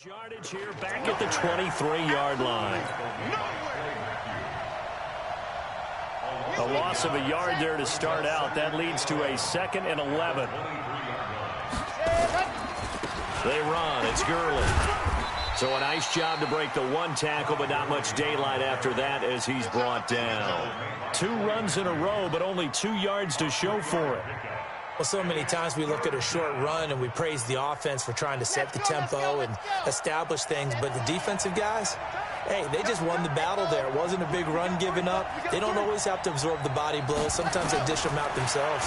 Yardage here back at the 23-yard line. A loss of a yard there to start out. That leads to a 2nd and 11. They run. It's Gurley. So a nice job to break the one tackle, but not much daylight after that as he's brought down. 2 runs in a row, but only 2 yards to show for it. Well, so many times we look at a short run and we praise the offense for trying to set the tempo and establish things, but the defensive guys, hey, they just won the battle there. It wasn't a big run given up. They don't always have to absorb the body blows. Sometimes they dish them out themselves.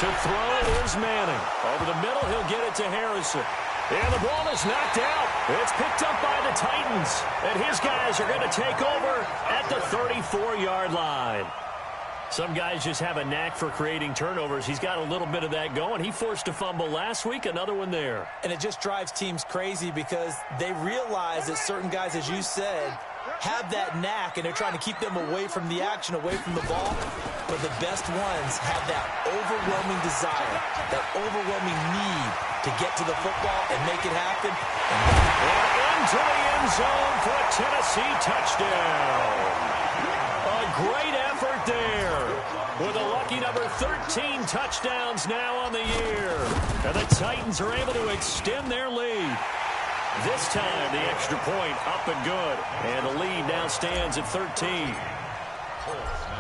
To throw is Manning. Over the middle, he'll get it to Harrison. And the ball is knocked out. It's picked up by the Titans. And his guys are going to take over at the 34-yard line. Some guys just have a knack for creating turnovers. He's got a little bit of that going. He forced a fumble last week, another one there. And it just drives teams crazy because they realize that certain guys, as you said, have that knack, and they're trying to keep them away from the action, away from the ball. But the best ones have that overwhelming desire, that overwhelming need to get to the football and make it happen. And into the end zone for a Tennessee touchdown. A great effort there with a lucky number 13 touchdowns now on the year. And the Titans are able to extend their lead. This time, the extra point up and good. And the lead now stands at 13.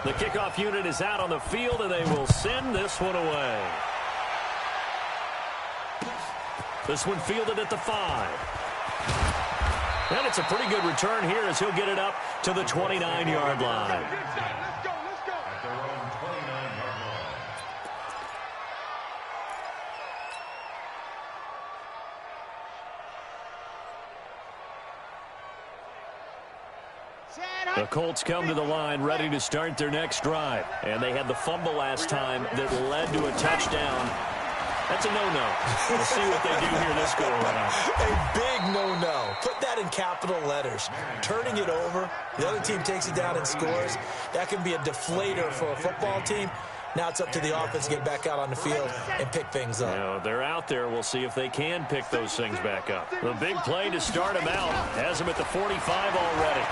The kickoff unit is out on the field, and they will send this one away. This one fielded at the 5. And it's a pretty good return here as he'll get it up to the 29-yard line. The Colts come to the line ready to start their next drive. And they had the fumble last time that led to a touchdown. That's a no-no. We'll see what they do here this go-around. A big no-no. Put that in capital letters. Turning it over, the other team takes it down and scores. That can be a deflator for a football team. Now it's up to the offense to get back out on the field and pick things up. Now, they're out there. We'll see if they can pick those things back up. The big play to start them out has them at the 45 already.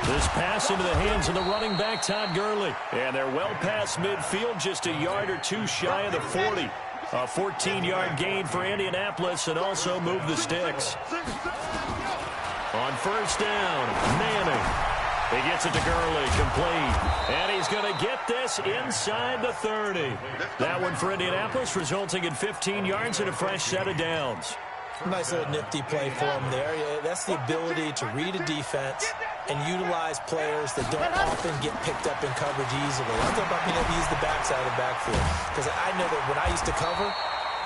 This pass into the hands of the running back, Todd Gurley. And they're well past midfield, just a yard or two shy of the 40. A 14-yard gain for Indianapolis and also move the sticks. On first down, Manning. He gets it to Gurley, complete. And he's going to get this inside the 30. That one for Indianapolis, resulting in 15 yards and a fresh set of downs. Nice little nifty play for him there. Yeah, that's the ability to read a defense and utilize players that don't often get picked up in coverage easily. I'm talking about being able to use the backside of the backfield. Because I know that when I used to cover,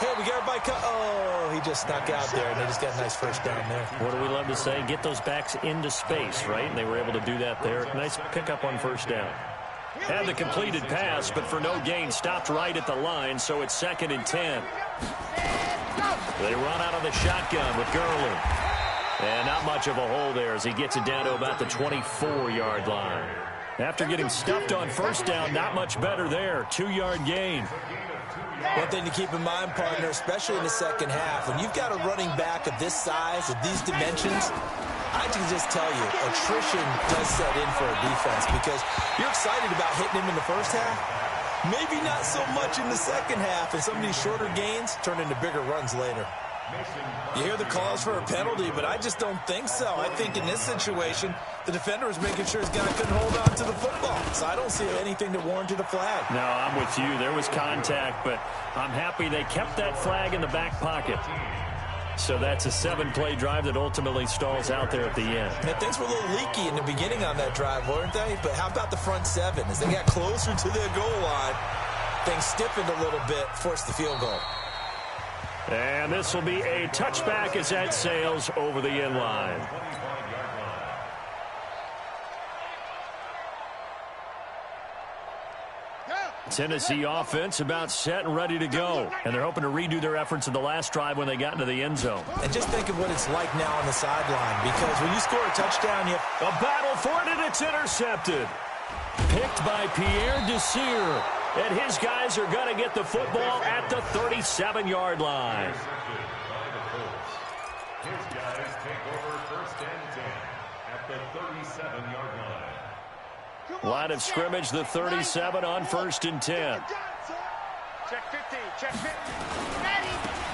hey, we got everybody oh, he just snuck out there, and they just got a nice first down there. What do we love to say? Get those backs into space, right? And they were able to do that there. Nice pickup on first down. Had the completed pass, but for no gain, stopped right at the line, so it's 2nd and 10. They run out of the shotgun with Gurley. And not much of a hole there as he gets it down to about the 24-yard line. After getting stuffed on first down, not much better there. 2-yard gain. One thing to keep in mind, partner, especially in the second half, when you've got a running back of this size, of these dimensions, I can just tell you, attrition does set in for a defense because you're excited about hitting him in the first half. Maybe not so much in the second half, and some of these shorter gains turn into bigger runs later. You hear the calls for a penalty, but I just don't think so. I think in this situation, the defender was making sure his guy couldn't hold on to the football. So I don't see anything that warranted a flag. No, I'm with you. There was contact, but I'm happy they kept that flag in the back pocket. So that's a 7-play drive that ultimately stalls out there at the end. Man, things were a little leaky in the beginning on that drive, weren't they? But how about the front 7? As they got closer to their goal line, things stiffened a little bit, forced the field goal. And this will be a touchback as that sails over the end line. Tennessee offense about set and ready to go. And they're hoping to redo their efforts in the last drive when they got into the end zone. And just think of what it's like now on the sideline, because when you score a touchdown, you have a battle for it, and it's intercepted. Picked by Pierre Desir. And his guys are going to get the football at the 37-yard line. His guys take over 1st and 10 at the 37-yard line. Line of scrimmage, the 37 on 1st and 10. Check 50, check 50.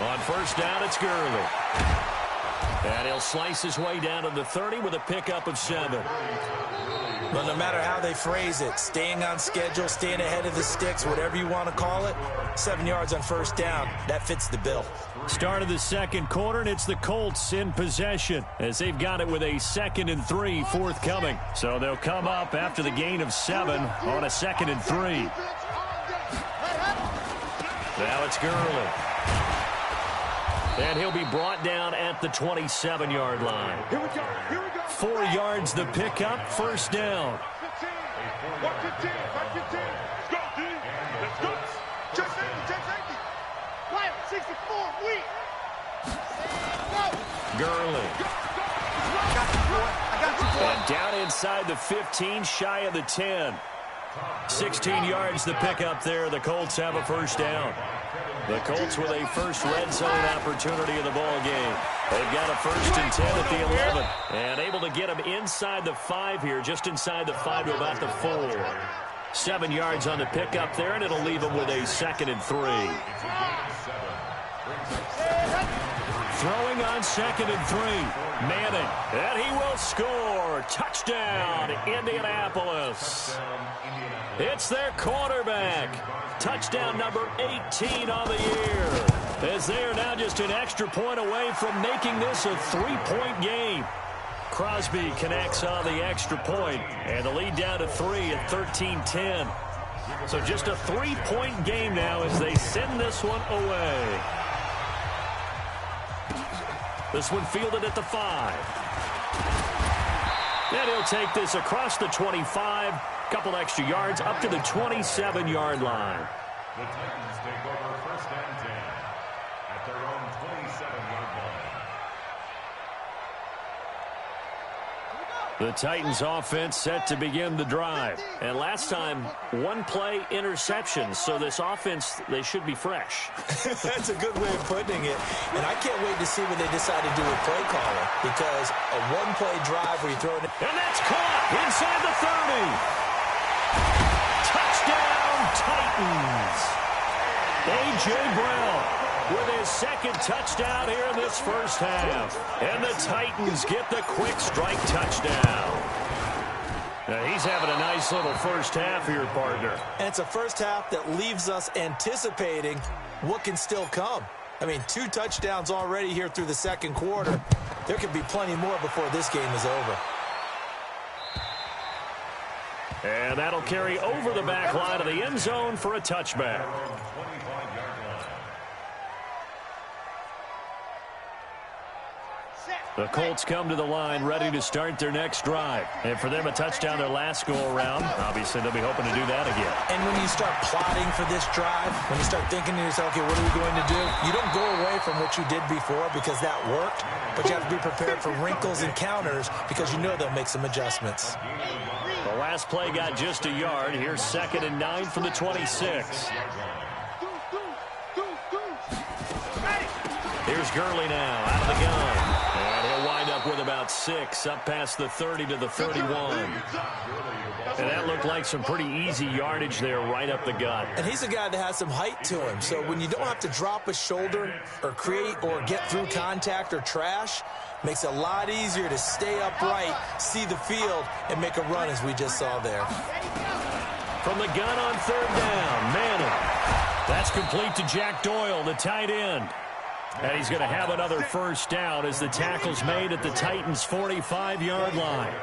On 1st down, it's Gurley. And he'll slice his way down to the 30 with a pickup of 7. Well, no matter how they phrase it, staying on schedule, staying ahead of the sticks, whatever you want to call it, 7 yards on 1st down, that fits the bill. Start of the second quarter, and it's the Colts in possession as they've got it with a 2nd and 3 forthcoming. So they'll come up after the gain of 7 on a 2nd and 3. Now it's Gurley. And he'll be brought down at the 27-yard line. Here we go, here we go. 4 yards the pickup, 1st down. 15, 115, 115. Let's go, D. Let's go. Check safety, check safety. Quiet, 64, we. Gurley. I got you, boy. I got you, boy. And down inside the 15, shy of the 10. 16 yards the pickup there. The Colts have a 1st down. The Colts with a first red zone opportunity in the ball game. They've got a 1st and 10 at the 11. And able to get them inside the 5 here, just inside the 5 to about the 4. 7 yards on the pickup there, and it'll leave them with a 2nd and 3. Throwing on 2nd and 3. Manning, and he will score. Touchdown, Indianapolis. It's their quarterback. Touchdown number 18 on the year. As they are now just an extra point away from making this a 3-point game. Crosby connects on the extra point, and the lead down to 3 at 13-10. So just a 3-point game now as they send this one away. This one fielded at the 5. And he'll take this across the 25. Couple extra yards up to the 27-yard line. The Titans take over 1st and 10 at their own 27-yard line. The Titans offense set to begin the drive. And last time, 1-play interception. So this offense, they should be fresh. That's a good way of putting it. And I can't wait to see what they decide to do with play calling. Because a 1-play drive where you throw it. And that's caught inside the 30. Touchdown, Titans. A.J. Brown with his 2nd touchdown here in this 1st half. And the Titans get the quick strike touchdown. Now he's having a nice little 1st half here, partner. And it's a 1st half that leaves us anticipating what can still come. I mean, 2 touchdowns already here through the 2nd quarter. There could be plenty more before this game is over. And that'll carry over the back line of the end zone for a touchback. The Colts come to the line ready to start their next drive. And for them, a touchdown their last go-around. Obviously, they'll be hoping to do that again. And when you start plotting for this drive, when you start thinking to yourself, okay, what are we going to do? You don't go away from what you did before because that worked, but you have to be prepared for wrinkles and counters because you know they'll make some adjustments. The last play got just a yard. Here's 2nd and 9 from the 26. Here's Gurley now out of the gun. And he'll wind up with about 6 up past the 30 to the 31. And that looked like some pretty easy yardage there right up the gut. And he's a guy that has some height to him. So when you don't have to drop a shoulder or create or get through contact or trash, makes it a lot easier to stay upright, see the field, and make a run as we just saw there. From the gun on 3rd down, Manning. That's complete to Jack Doyle, the tight end. And he's going to have another 1st down as the tackle's made at the Titans' 45-yard line.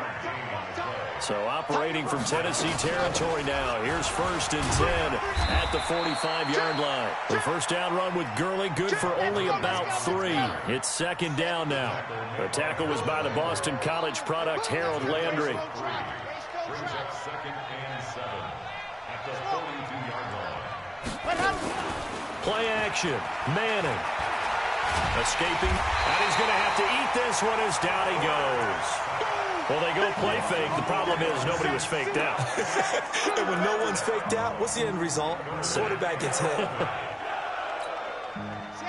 So operating from Tennessee territory now. Here's 1st and 10 at the 45-yard line. The 1st down run with Gurley, good for only about 3. It's 2nd down now. The tackle was by the Boston College product, Harold Landry. Brings up 2nd and 7 at the 42-yard line. Play action. Manning. Escaping. And he's going to have to eat this one as down he goes. Well, they go play fake. The problem is nobody was faked out. And when no one's faked out, what's the end result? Quarterback gets hit.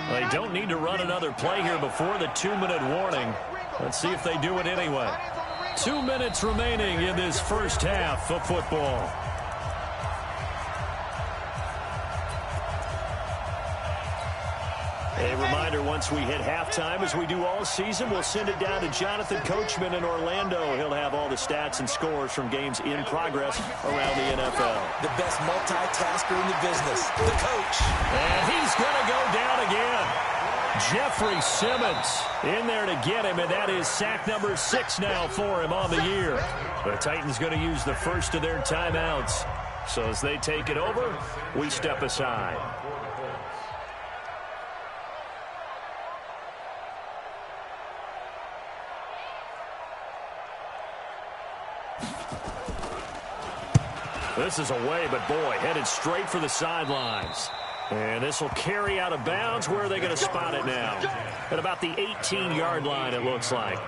They don't need to run another play here before the 2-minute warning. Let's see if they do it anyway. 2 minutes remaining in this first half of football. A reminder, once we hit halftime, as we do all season, we'll send it down to Jonathan Coachman in Orlando. He'll have all the stats and scores from games in progress around the NFL. The best multitasker in the business, the coach. And he's going to go down again. Jeffrey Simmons in there to get him, and that is sack number 6 now for him on the year. The Titans going to use the first of their timeouts. So as they take it over, we step aside. This is away, but boy, headed straight for the sidelines. And this will carry out of bounds. Where are they going to spot it now? At about the 18-yard line, it looks like.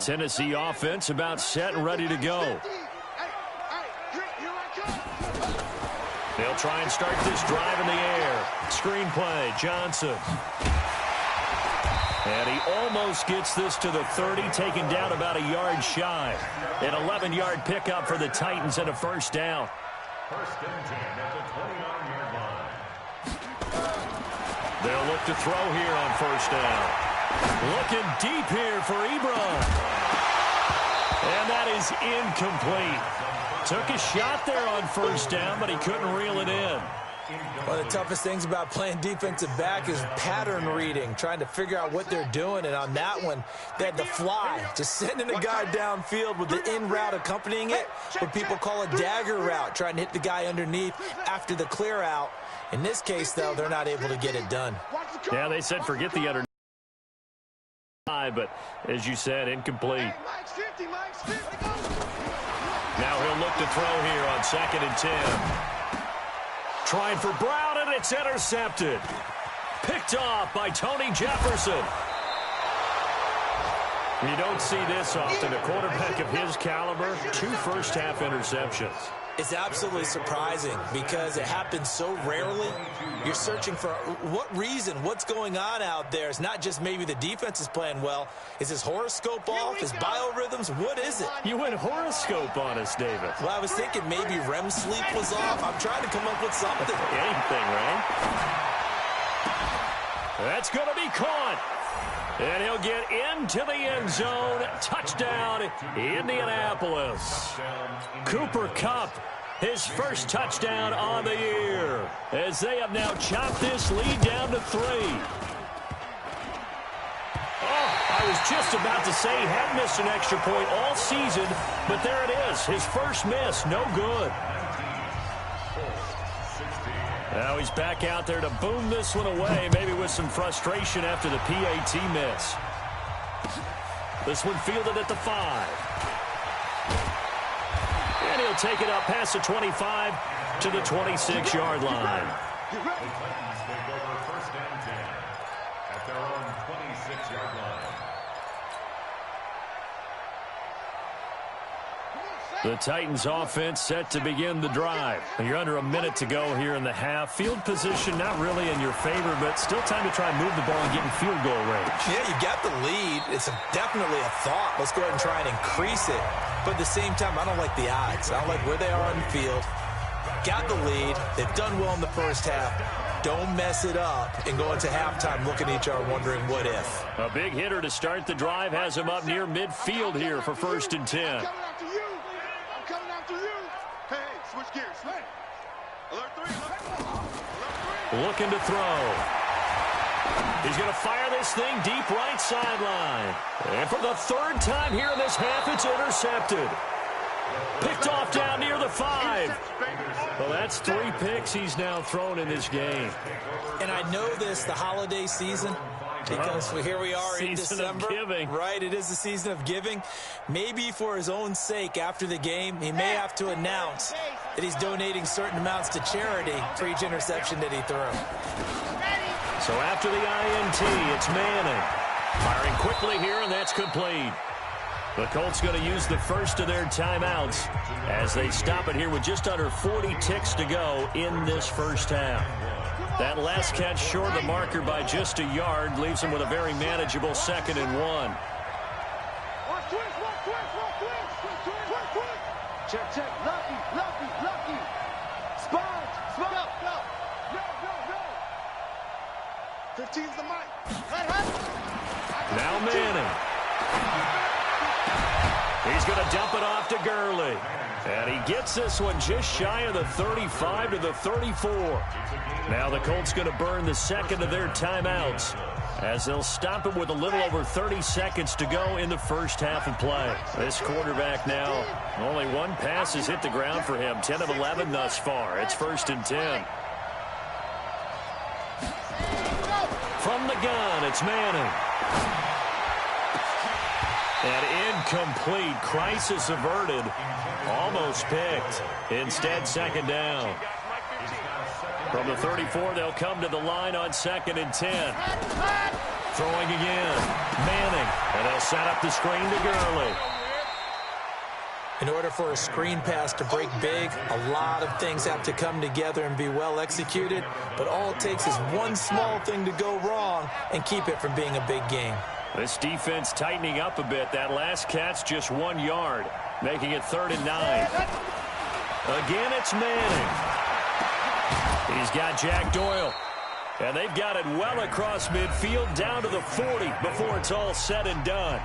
Tennessee offense about set and ready to go. They'll try and start this drive in the air. Screen play, Johnson. And he almost gets this to the 30, taken down about a yard shy. An 11-yard pickup for the Titans and a first down. First and 10 at the 29-yard line. They'll look to throw here on first down. Looking deep here for Ebron. And that is incomplete. Took a shot there on first down, but he couldn't reel it in. One of the toughest things about playing defensive back is pattern reading, trying to figure out what they're doing. And on that one, they had to fly, just sending a guy downfield with the in route accompanying it, what people call a dagger route, trying to hit the guy underneath after the clear out. In this case, though, they're not able to get it done. Yeah, they said forget the underneath. But as you said, incomplete. Now he'll look to throw here on 2nd and 10. Trying for Brown, and it's intercepted. Picked off by Tony Jefferson. You don't see this often. A quarterback of his caliber, 2 first-half interceptions. It's absolutely surprising because it happens so rarely. You're searching for what reason, what's going on out there. It's not just maybe the defense is playing well. Is his horoscope off? His biorhythms? What is it? You went horoscope on us, David. Well, I was thinking maybe REM sleep was off. I'm trying to come up with something. Anything, right? That's going to be caught. And he'll get into the end zone. Touchdown, Indianapolis. Cooper Kupp, his first touchdown on the year, as they have now chopped this lead down to 3. Oh, I was just about to say he hadn't missed an extra point all season, but there it is. His first miss, no good. Now he's back out there to boom this one away, maybe with some frustration after the PAT miss. This one fielded at the 5. And he'll take it up past the 25 to the 26-yard line. The Titans take over first and 10 at their own 26-yard line. The Titans offense set to begin the drive. You're under a minute to go here in the half. Field position not really in your favor, but still time to try and move the ball and get in field goal range. Yeah, you got the lead. It's definitely a thought. Let's go ahead and try and increase it. But at the same time, I don't like the odds. I don't like where they are on the field. Got the lead. They've done well in the first half. Don't mess it up and go into halftime looking at each other wondering what if. A big hitter to start the drive has him up near midfield here for first and 10. Switch gears. Alert 3. Looking to throw. He's going to fire this thing deep right sideline. And for the 3rd time here in this half, it's intercepted. Picked off down near the 5. Well, that's 3 picks he's now thrown in this game. And I know this, the holiday season, because here we are in December. Right, it is the season of giving. Maybe for his own sake after the game, he may have to announce that he's donating certain amounts to charity for each interception that he threw. So after the INT, it's Manning. Firing quickly here, and that's complete. The Colts going to use the first of their timeouts as they stop it here with just under 40 ticks to go in this first half. That last catch short of the marker by just a yard leaves them with a very manageable 2nd and 1. Check, check. Lucky. Sponge. Go. No. 15's the mic. Now Manning. He's going to dump it off to Gurley. And he gets this one just shy of the 35 to the 34. Now the Colts going to burn the second of their timeouts as they'll stop it with a little over 30 seconds to go in the first half of play. This quarterback now, only one pass has hit the ground for him. 10 of 11 thus far. It's 1st and 10. From the gun, it's Manning. And incomplete. Crisis averted. Almost picked. Instead, 2nd down. From the 34, they'll come to the line on 2nd and 10. Throwing again. Manning. And they'll set up the screen to Gurley. In order for a screen pass to break big, a lot of things have to come together and be well executed. But all it takes is one small thing to go wrong and keep it from being a big game. This defense tightening up a bit. That last catch just 1 yard, making it 3rd and 9. Again, it's Manning. He's got Jack Doyle. And they've got it well across midfield down to the 40 before it's all said and done.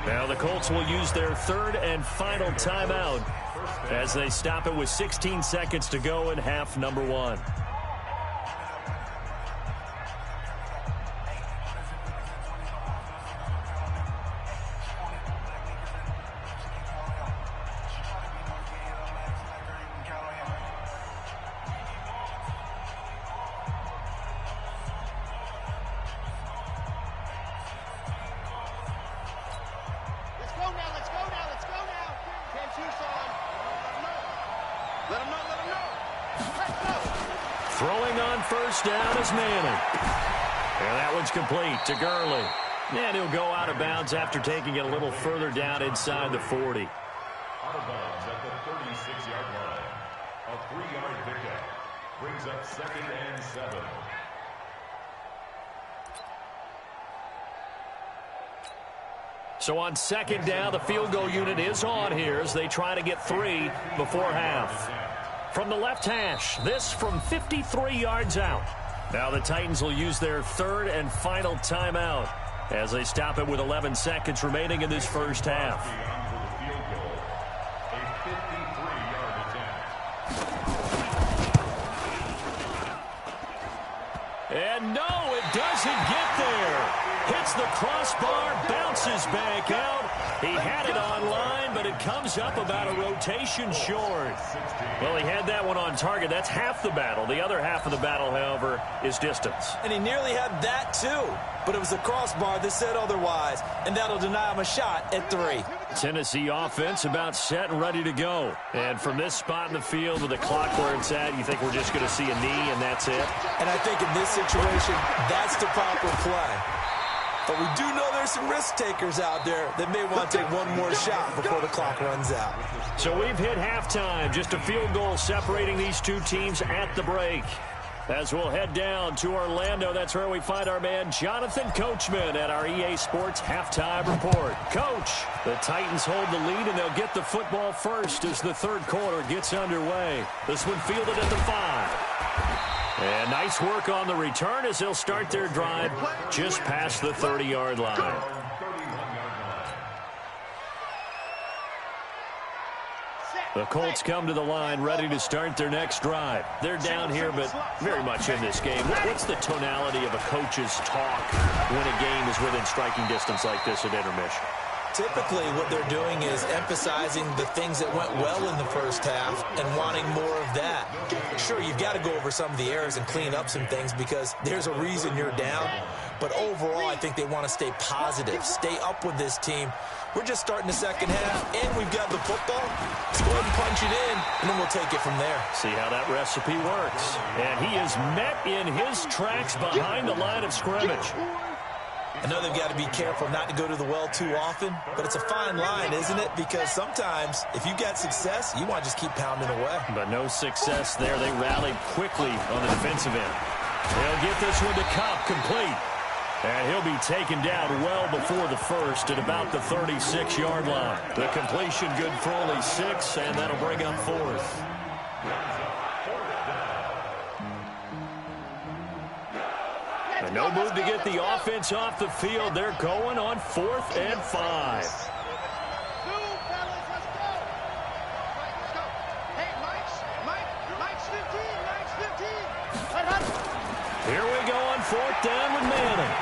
Now the Colts will use their 3rd and final timeout as they stop it with 16 seconds to go in half number 1. Throwing on first down is Manning. And that one's complete to Gurley. And he'll go out of bounds after taking it a little further down inside the 40. Out of bounds at the 36-yard line. A 3-yard pickup brings up 2nd and 7. So on 2nd down, the field goal unit is on here as they try to get 3 before half. From the left hash, this from 53 yards out. Now the Titans will use their 3rd and final timeout as they stop it with 11 seconds remaining in this first half. And no, it doesn't get there. Hits the crossbar, bounces back out. He had it on line, but it comes up about a rotation short. Well, he had that one on target. That's half the battle. The other half of the battle, however, is distance. And he nearly had that, too. But it was a crossbar that said otherwise, and that'll deny him a shot at 3. Tennessee offense about set and ready to go. And from this spot in the field with the clock where it's at, you think we're just going to see a knee and that's it? And I think in this situation, that's the proper play. But we do know there's some risk takers out there that may want to take one more shot before the clock runs out. So we've hit halftime. Just a field goal separating these two teams at the break. As we'll head down to Orlando, that's where we find our man Jonathan Coachman at our EA Sports Halftime Report. Coach, the Titans hold the lead, and they'll get the football first as the 3rd quarter gets underway. This one fielded at the 5. And nice work on the return as they'll start their drive just past the 30-yard line. The Colts come to the line ready to start their next drive. They're down here, but very much in this game. What's the tonality of a coach's talk when a game is within striking distance like this at intermission? Typically, what they're doing is emphasizing the things that went well in the first half and wanting more of that. Sure, you've got to go over some of the errors and clean up some things because there's a reason you're down. But overall, I think they want to stay positive, stay up with this team. We're just starting the second half, and we've got the football. Let's go ahead and punch it in, and then we'll take it from there. See how that recipe works. And he is met in his tracks behind the line of scrimmage. I know they've got to be careful not to go to the well too often, but it's a fine line, isn't it? Because sometimes, if you got success, you want to just keep pounding away. But no success there. They rallied quickly on the defensive end. They'll get this one to Cobb, complete. And he'll be taken down well before the first at about the 36-yard line. The completion good for only 6, and that'll bring up fourth. And no move to get the offense off the field. They're going on 4th and 5. Here we go on 4th down with Manning.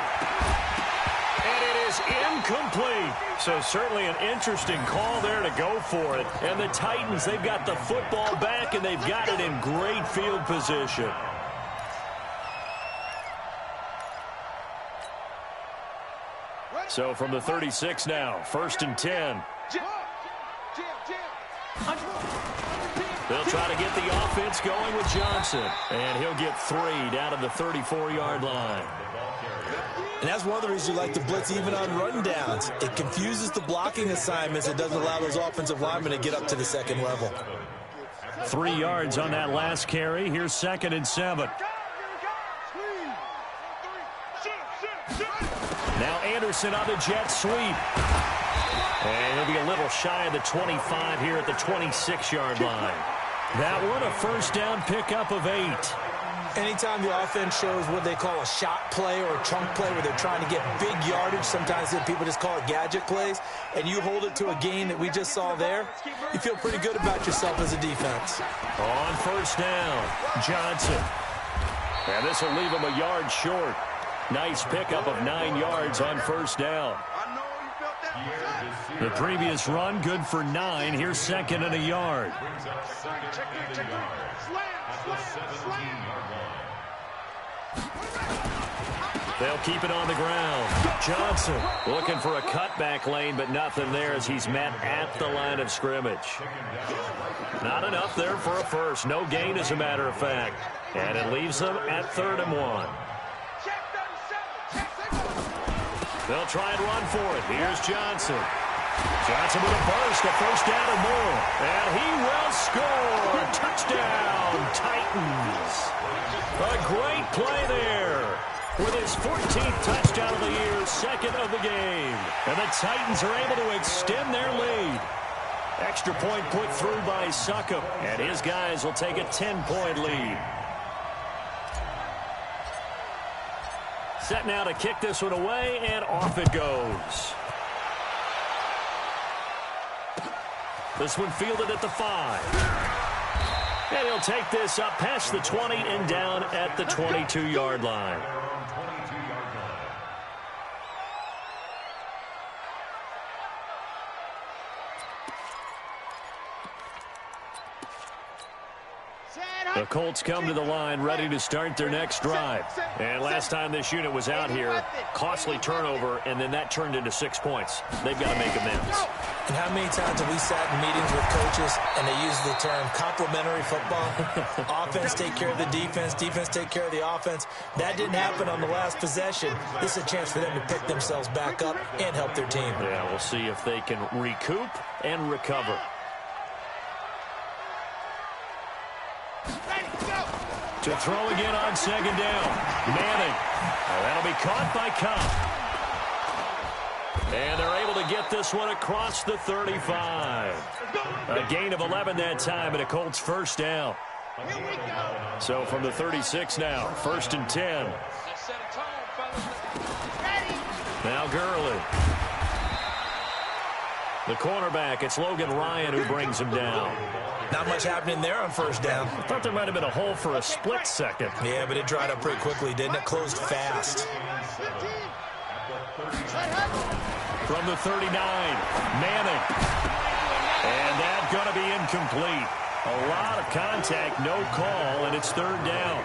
And it is incomplete. So certainly an interesting call there to go for it. And the Titans, they've got the football back, and they've got it in great field position. So from the 36 now, 1st and 10. They'll try to get the offense going with Johnson. And he'll get 3 down to the 34-yard line. And that's one of the reasons you like to blitz even on rundowns. It confuses the blocking assignments. It doesn't allow those offensive linemen to get up to the second level. 3 yards on that last carry. Here's 2nd and 7. Now Anderson on the jet sweep. And he'll be a little shy of the 25 here at the 26-yard line. That one, a first down pickup of 8. Anytime the offense shows what they call a shot play or a chunk play where they're trying to get big yardage, sometimes people just call it gadget plays, and you hold it to a gain that we just saw there, you feel pretty good about yourself as a defense. On first down, Johnson. And this will leave him a yard short. Nice pickup of 9 yards on first down. The previous run, good for 9. Here's 2nd and a yard. They'll keep it on the ground. Johnson looking for a cutback lane, but nothing there as he's met at the line of scrimmage. Not enough there for a first. No gain, as a matter of fact. And it leaves them at 3rd and 1. They'll try and run for it. Here's Johnson. Johnson with a burst, a first down or more. And he will score. Touchdown, Titans. A great play there. With his 14th touchdown of the year, 2nd of the game. And the Titans are able to extend their lead. Extra point put through by Succop. And his guys will take a 10-point lead. Set now to kick this one away, and off it goes. This one fielded at the 5. And he'll take this up past the 20 and down at the 22-yard line. The Colts come to the line ready to start their next drive. And last time this unit was out here, costly turnover, and then that turned into 6 points. They've got to make amends. And how many times have we sat in meetings with coaches and they use the term complementary football? Offense take care of the defense, defense take care of the offense. That didn't happen on the last possession. This is a chance for them to pick themselves back up and help their team. Yeah, we'll see if they can recoup and recover. To throw again on 2nd down. Manning. That'll be caught by Cobb. And they're able to get this one across the 35. A gain of 11 that time, and a Colts first down. So from the 36 now, 1st and 10. Now Gurley. The cornerback, it's Logan Ryan who brings him down. Not much happening there on first down. I thought there might have been a hole for a split second. Yeah, but it dried up pretty quickly, didn't it? Closed fast. From the 39, Manning. And that's going to be incomplete. A lot of contact, no call, and it's 3rd down.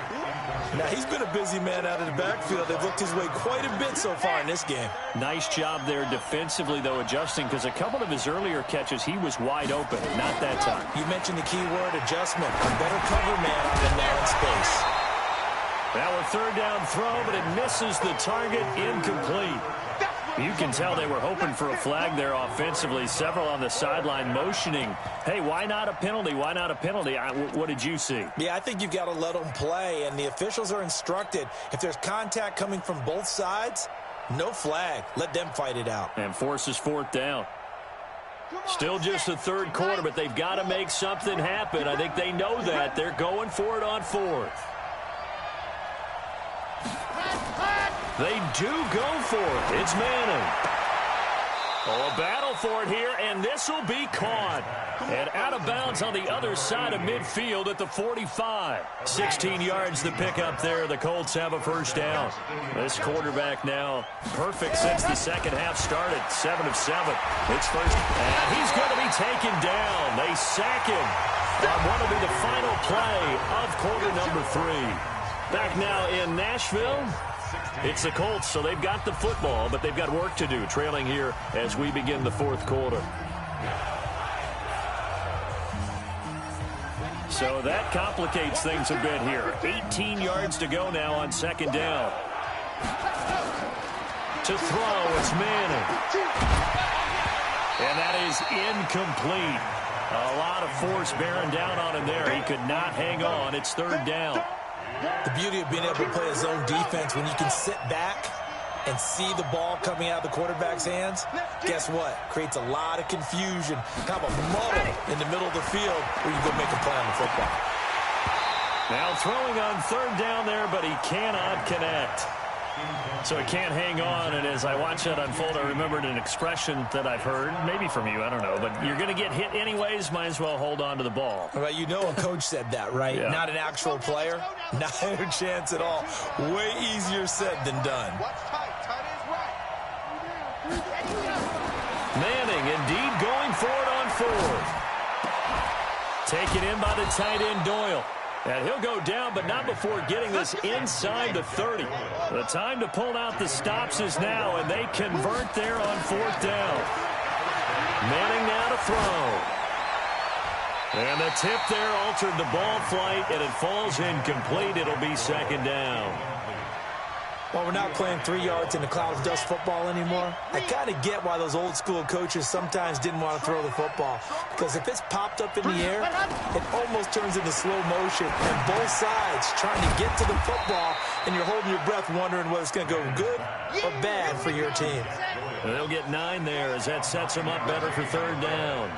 Now, he's been a busy man out of the backfield. They've looked his way quite a bit so far in this game. Nice job there defensively, though, adjusting, because a couple of his earlier catches, he was wide open. Not that time. You mentioned the key word, adjustment. A better cover man on the narrow space. Now a third down throw, but it misses the target, incomplete. You can tell they were hoping for a flag there offensively. Several on the sideline motioning, hey, why not a penalty? Why not a penalty? What did you see? Yeah, I think you've got to let them play, and the officials are instructed. If there's contact coming from both sides, no flag. Let them fight it out. And forces fourth down. Still just the third quarter, but they've got to make something happen. I think they know that. They're going for it on fourth. They do go for it. It's Manning. Oh, a battle for it here, and this will be caught. And out of bounds on the other side of midfield at the 45. 16 yards to pick up there. The Colts have a first down. This quarterback now perfect since the second half started. 7 of 7. It's first. And he's going to be taken down. They sack him on what will be the final play of quarter number 3. Back now in Nashville. It's the Colts, so they've got the football, but they've got work to do, trailing here as we begin the fourth quarter. So that complicates things a bit here. 18 yards to go now on second down. To throw, it's Manning. And that is incomplete. A lot of force bearing down on him there. He could not hang on. It's third down. The beauty of being able to play a zone defense when you can sit back and see the ball coming out of the quarterback's hands, guess what? Creates a lot of confusion, kind of a muddle in the middle of the field where you go make a play on the football. Now throwing on third down there, but he cannot connect. So he can't hang on, and as I watch that unfold, I remembered an expression that I've heard, maybe from you, I don't know, but you're going to get hit anyways, might as well hold on to the ball. Well, you know a coach said that, right? Yeah. Not an actual player, not a chance at all. Way easier said than done. Manning indeed going for it on fourth. Taken in by the tight end Doyle. And he'll go down, but not before getting this inside the 30. The time to pull out the stops is now, and they convert there on fourth down. Manning now to throw. And the tip there altered the ball flight, and it falls incomplete. It'll be second down. Well, we're not playing 3 yards in a cloud of dust football anymore. I kind of get why those old school coaches sometimes didn't want to throw the football. Because if it's popped up in the air, it almost turns into slow motion. And both sides trying to get to the football, and you're holding your breath wondering whether it's going to go good or bad for your team. They'll get 9 there as that sets them up better for third down.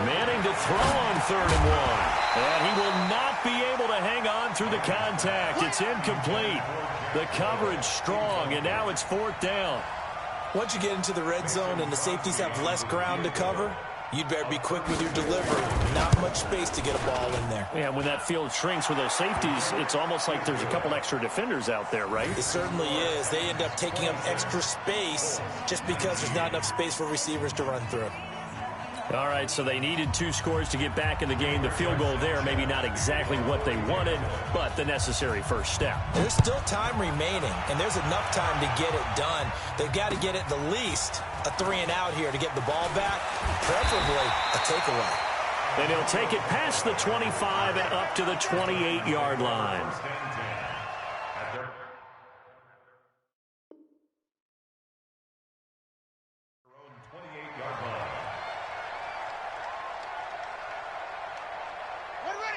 Manning to throw on 3rd and 1. And he will not be able to hang on through the contact. It's incomplete. The coverage strong, and now it's 4th down. Once you get into the red zone and the safeties have less ground to cover, you'd better be quick with your delivery. Not much space to get a ball in there. Yeah, when that field shrinks with those safeties, it's almost like there's a couple extra defenders out there, right? It certainly is. They end up taking up extra space just because there's not enough space for receivers to run through. All right, so they needed 2 scores to get back in the game. The field goal there, maybe not exactly what they wanted, but the necessary first step. There's still time remaining, and there's enough time to get it done. They've got to get at the least a 3 and out here to get the ball back, preferably a takeaway. And he'll take it past the 25 and up to the 28-yard line.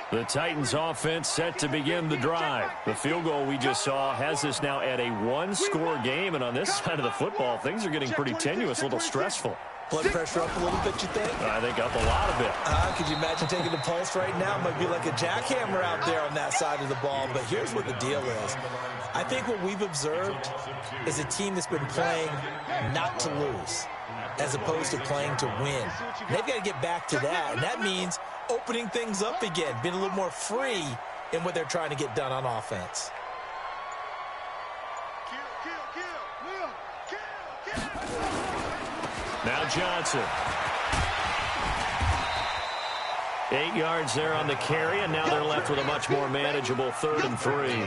The Titans offense set to begin the drive. The field goal we just saw has us now at a 1-score game, and on this side of the football, things are getting pretty tenuous, a little stressful. Blood pressure up a little bit, you think? I think up a lot of it. Could you imagine taking the pulse right now? It might be like a jackhammer out there on that side of the ball, but here's what the deal is. I think what we've observed is a team that's been playing not to lose as opposed to playing to win. And they've got to get back to that, and that means opening things up again, being a little more free in what they're trying to get done on offense. Now Johnson. 8 yards there on the carry, and now they're left with a much more manageable 3rd and 3.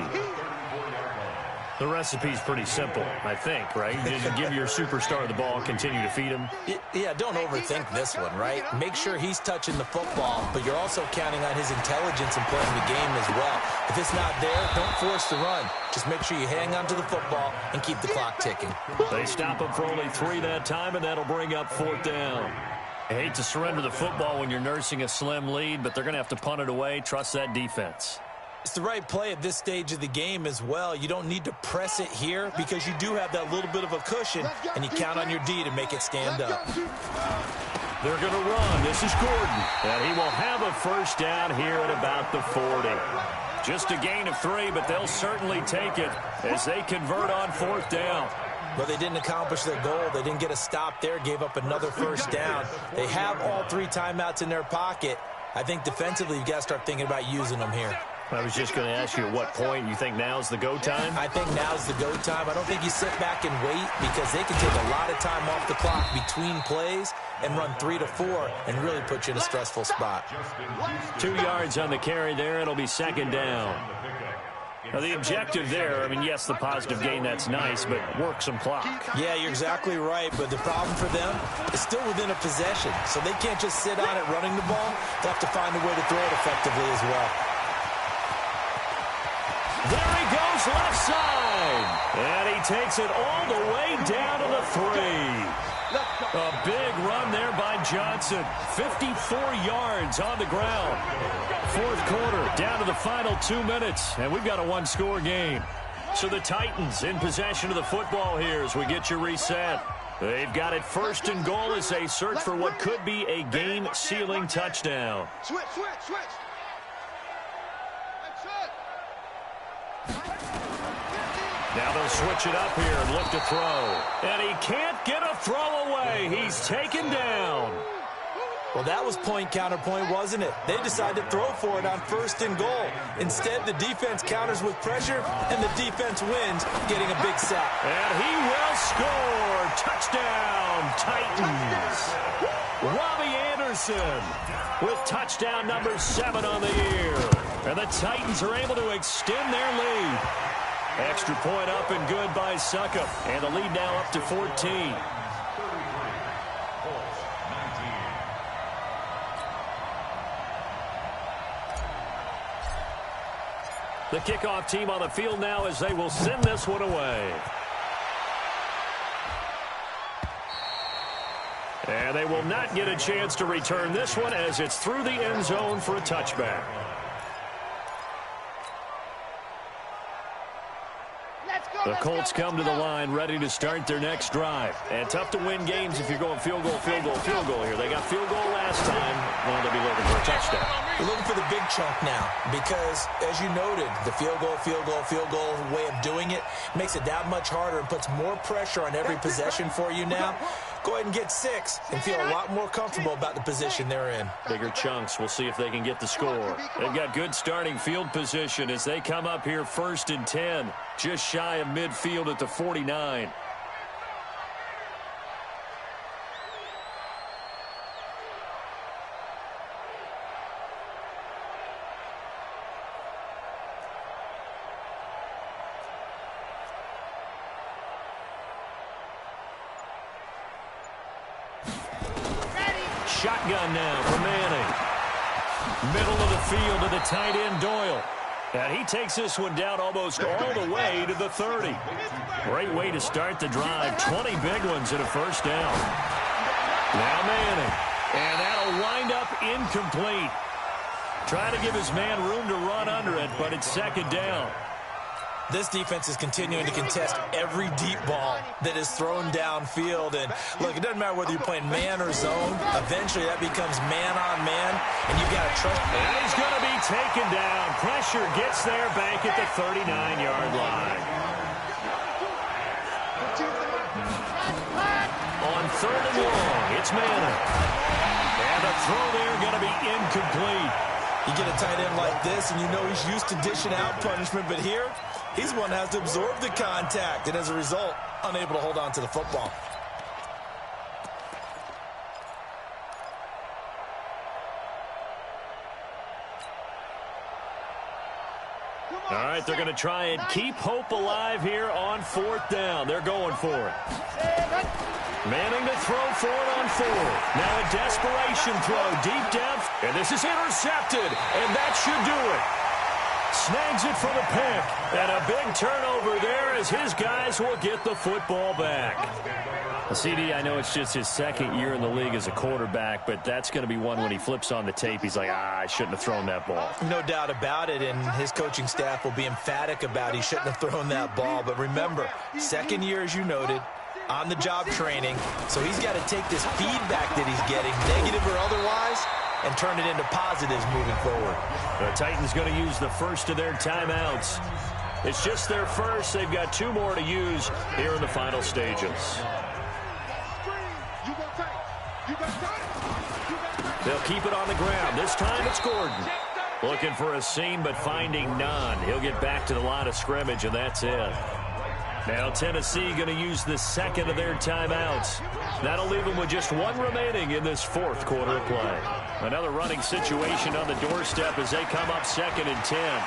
The recipe's pretty simple, I think, right? Just give your superstar the ball, continue to feed him. Yeah, don't overthink this one, right? Make sure he's touching the football, but you're also counting on his intelligence in playing the game as well. If it's not there, don't force the run. Just make sure you hang on to the football and keep the clock ticking. They stop him for only 3 that time, and that'll bring up 4th down. I hate to surrender the football when you're nursing a slim lead, but they're going to have to punt it away. Trust that defense. It's the right play at this stage of the game as well. You don't need to press it here because you do have that little bit of a cushion, and you count on your D to make it stand up. They're going to run. This is Gordon, and he will have a first down here at about the 40. Just a gain of 3, but they'll certainly take it as they convert on 4th down. But they didn't accomplish their goal. They didn't get a stop there, gave up another first down. They have all 3 timeouts in their pocket. I think defensively you've got to start thinking about using them here. I was just going to ask you at what point you think now's the go time? I think now's the go time. I don't think you sit back and wait because they can take a lot of time off the clock between plays and run 3 to 4 and really put you in a stressful spot. 2 yards on the carry there. It'll be 2nd down. Now, the objective there, I mean, yes, the positive gain, that's nice, but work some clock. Yeah, you're exactly right, but the problem for them is still within a possession, so they can't just sit on it running the ball. They'll have to find a way to throw it effectively as well. There he goes left side. And he takes it all the way down to the 3. A big run there by Johnson. 54 yards on the ground. 4th quarter, down to the final 2 minutes. And we've got a 1-score game. So the Titans in possession of the football here as we get you reset. They've got it 1st and goal as they search for what could be a game-sealing touchdown. Switch. Now they'll switch it up here and look to throw. And he can't get a throw away. He's taken down. Well, that was point counterpoint, wasn't it? They decided to throw for it on 1st and goal. Instead, the defense counters with pressure, and the defense wins, getting a big sack. And he will score. Touchdown, Titans. Robbie Anderson with touchdown number 7 on the year. And the Titans are able to extend their lead. Extra point up and good by Succop. And the lead now up to 14. The kickoff team on the field now as they will send this one away. And they will not get a chance to return this one as it's through the end zone for a touchback. The Colts come to the line ready to start their next drive. And tough to win games if you're going field goal here. They got field goal last time. Well, they'll be looking for a touchdown. We're looking for the big chunk now because, as you noted, the field goal way of doing it makes it that much harder and puts more pressure on every possession for you now. Go ahead and get 6 and feel a lot more comfortable about the position they're in. Bigger chunks. We'll see if they can get the score. They've got good starting field position as they come up here 1st and 10. Just shy of midfield at the 49. Shotgun now for Manning. Middle of the field to the tight end, Doyle. And he takes this one down almost all the way to the 30. Great way to start the drive. 20 big ones and a first down. Now Manning. And that'll wind up incomplete. Trying to give his man room to run under it, but it's 2nd down. This defense is continuing to contest every deep ball that is thrown downfield. And, look, it doesn't matter whether you're playing man or zone. Eventually, that becomes man-on-man, and you've got to trust. And he's going to be taken down. Pressure gets there back at the 39-yard line. On 3rd and long, it's Manning. And the throw there going to be incomplete. You get a tight end like this, and you know he's used to dishing out punishment, but here, he's the one that has to absorb the contact, and as a result, unable to hold on to the football. All right, right, they're going to try and keep hope alive here on 4th down. They're going for it. Manning to throw for it on 4th. Now a desperation throw deep down. And this is intercepted, and that should do it. Snags it for the pick. And a big turnover there as his guys will get the football back. CD, I know it's just his 2nd year in the league as a quarterback, but that's going to be one when he flips on the tape. He's like, I shouldn't have thrown that ball. No doubt about it, and his coaching staff will be emphatic about he shouldn't have thrown that ball. But remember, 2nd year, as you noted, on-the-job training, so he's got to take this feedback that he's getting, negative or otherwise, and turn it into positives moving forward. The Titans going to use the first of their timeouts. It's just their first. They've got 2 more to use here in the final stages. They'll keep it on the ground. This time it's Gordon. Looking for a seam, but finding none. He'll get back to the line of scrimmage, and that's it. Now Tennessee going to use the 2nd of their timeouts. That'll leave them with just 1 remaining in this 4th quarter of play. Another running situation on the doorstep as they come up 2nd and 10.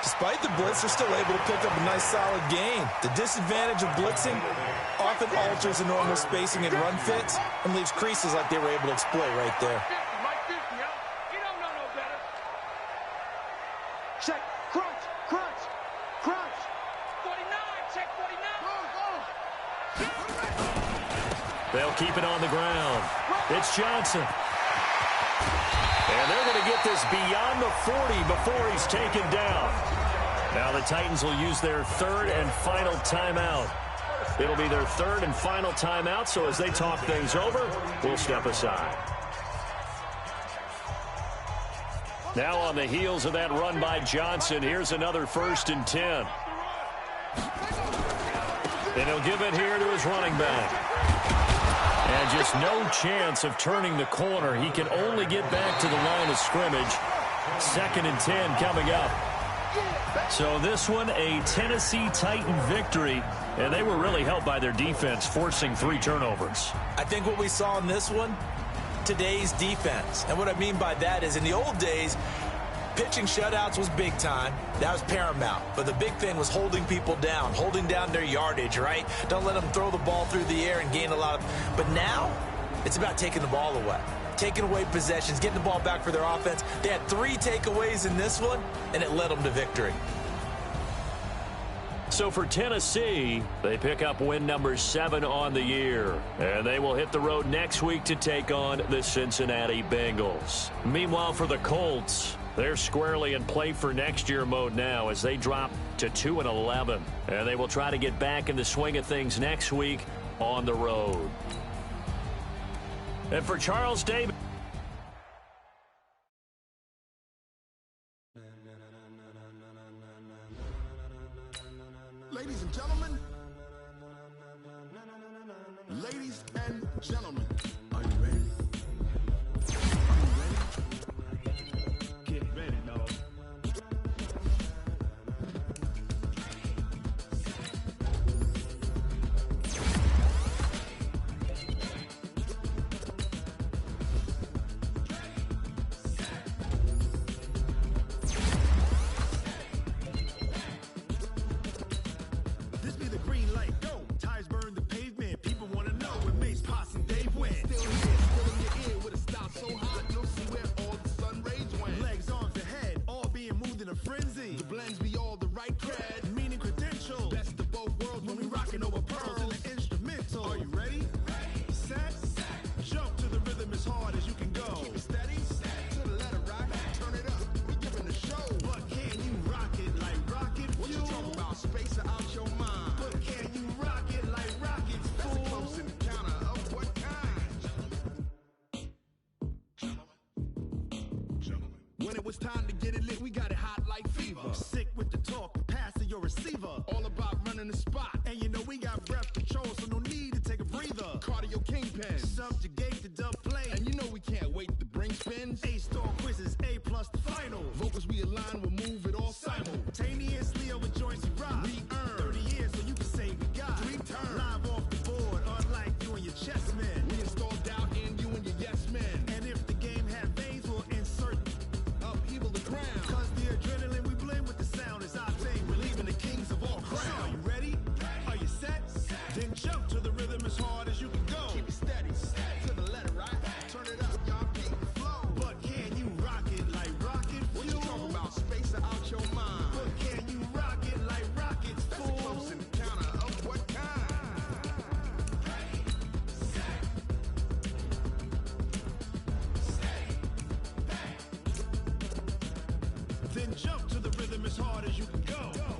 Despite the blitz, they're still able to pick up a nice solid gain. The disadvantage of blitzing often alters the normal spacing and run fits and leaves creases like they were able to exploit right there. Check, crunch, crunch, crunch. 49, check 49. They'll keep it on the ground. It's Johnson. And they're going to get this beyond the 40 before he's taken down. Now the Titans will use their 3rd and final timeout. It'll be their 3rd and final timeout, so as they talk things over, we'll step aside. Now on the heels of that run by Johnson, here's another 1st and 10. And he'll give it here to his running back. And just no chance of turning the corner. He can only get back to the line of scrimmage. 2nd and 10 coming up. So this one, a Tennessee Titan victory. And they were really helped by their defense, forcing 3 turnovers. I think what we saw in this one, today's defense. And what I mean by that is in the old days, pitching shutouts was big time. That was paramount. But the big thing was holding people down, holding down their yardage, right? Don't let them throw the ball through the air and gain a lot of... But now, it's about taking the ball away. Taking away possessions, getting the ball back for their offense. They had 3 takeaways in this one, and it led them to victory. So for Tennessee, they pick up win number 7 on the year. And they will hit the road next week to take on the Cincinnati Bengals. Meanwhile, for the Colts, they're squarely in play for next year mode now as they drop to 2-11. And they will try to get back in the swing of things next week on the road. And for Charles Davis. Ladies and gentlemen, are you ready? Get ready, dog. This be the green light, go. Tires burn the pavement. People want to know what makes Posse and Dave win. Still here, still in your ear with a style so hot, you'll see where all the sun rays went. Legs, arms, and head, all being moved in a frenzy. The blends be all the right cred, meaning credentials. Best of both worlds when we rockin' over pearls in the instrumental. Are you ready? Set, jump to the rhythm as hard as you can go. Keep it steady, to the letter, right? Turn it up, we giving the show. But can you rock it like rocket fuel? What you talking about, space or out your mind? But can you rock it like rockets, fool? That's a close encounter of what kind? Gentlemen. When it was time to get it lit, we got it hot like fever. Sick with the talk, pass to your receiver. All about running the spot. And you know we got breath control, so no need to take a breather. Cardio kingpin, subjugate the dub play. And you know we can't wait to bring spins. A-star quizzes, A+ the final. Vocals we align, we'll move it all simultaneously over joints and rock. We earn 30 years, so you can say we got 3 turns. Live off the board, unlike you and your chess men. We installed doubt in you and your yes men. And if the game had veins, we'll insert upheaval to Then jump to the rhythm as hard as you can go.